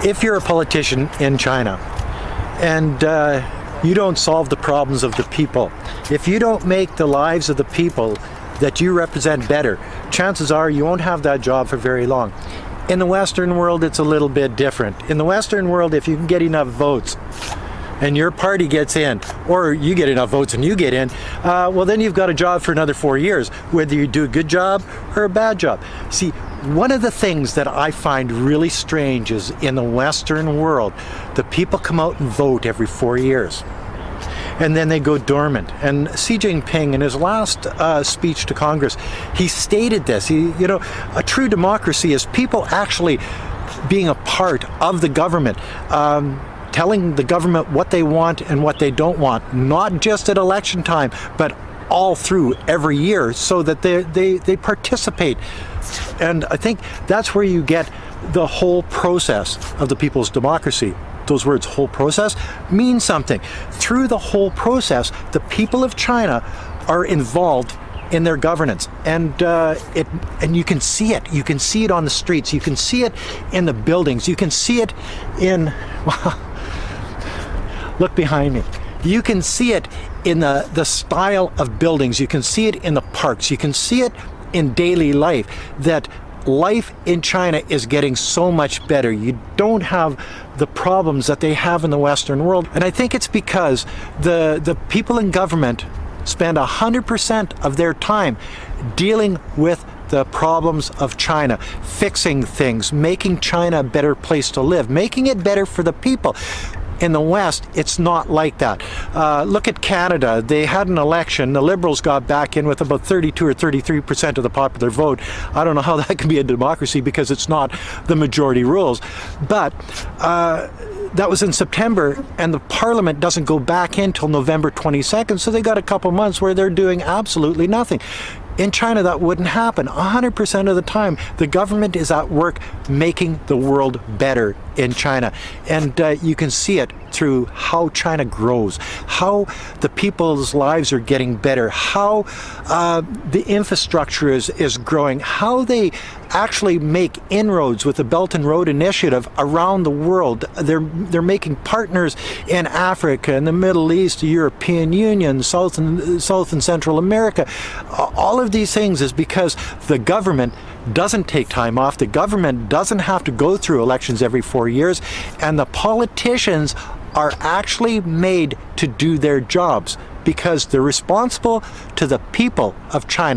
If you're a politician in China and you don't solve the problems of the people, if you don't make the lives of the people that you represent better, chances are you won't have that job for very long. In the Western world, it's a little bit different. In the Western world, if you can get enough votes and your party gets in, or you get enough votes and you get in, well, then you've got a job for another 4 years, whether you do a good job or a bad job. See, one of the things that I find really strange is in the Western world, the people come out and vote every 4 years. And then they go dormant. And Xi Jinping, in his last speech to Congress, he stated this. A true democracy is people actually being a part of the government, telling the government what they want and what they don't want, not just at election time, but all through every year, so that they participate. And I think that's where you get the whole process of the people's democracy. Those words, whole process, mean something. Through the whole process, the people of China are involved in their governance, and you can see it. You can see it on the streets. You can see it in the buildings. You can see it in, well, look behind me. You can see it in the style of buildings. You can see it in the parks. You can see it in daily life, that life in China is getting so much better. You don't have the problems that they have in the Western world. And I think it's because the people in government spend 100% of their time dealing with the problems of China, fixing things, making China a better place to live, making it better for the people. In the West, it's not like that. Look at Canada. They had an election. The Liberals got back in with about 32 or 33% of the popular vote. I don't know how that can be a democracy because it's not the majority rules. But that was in September, and the Parliament doesn't go back in till November 22nd, so they got a couple months where they're doing absolutely nothing. In China, that wouldn't happen. 100% of the time, the government is at work making the world better in China. And you can see it through how China grows, how the people's lives are getting better, how the infrastructure is growing, how they actually make inroads with the Belt and Road Initiative around the world. They're making partners in Africa, in the Middle East, the European Union, South and Central America. All of these things is because the government doesn't take time off. The government doesn't have to go through elections every 4 years, and the politicians are actually made to do their jobs because they're responsible to the people of China.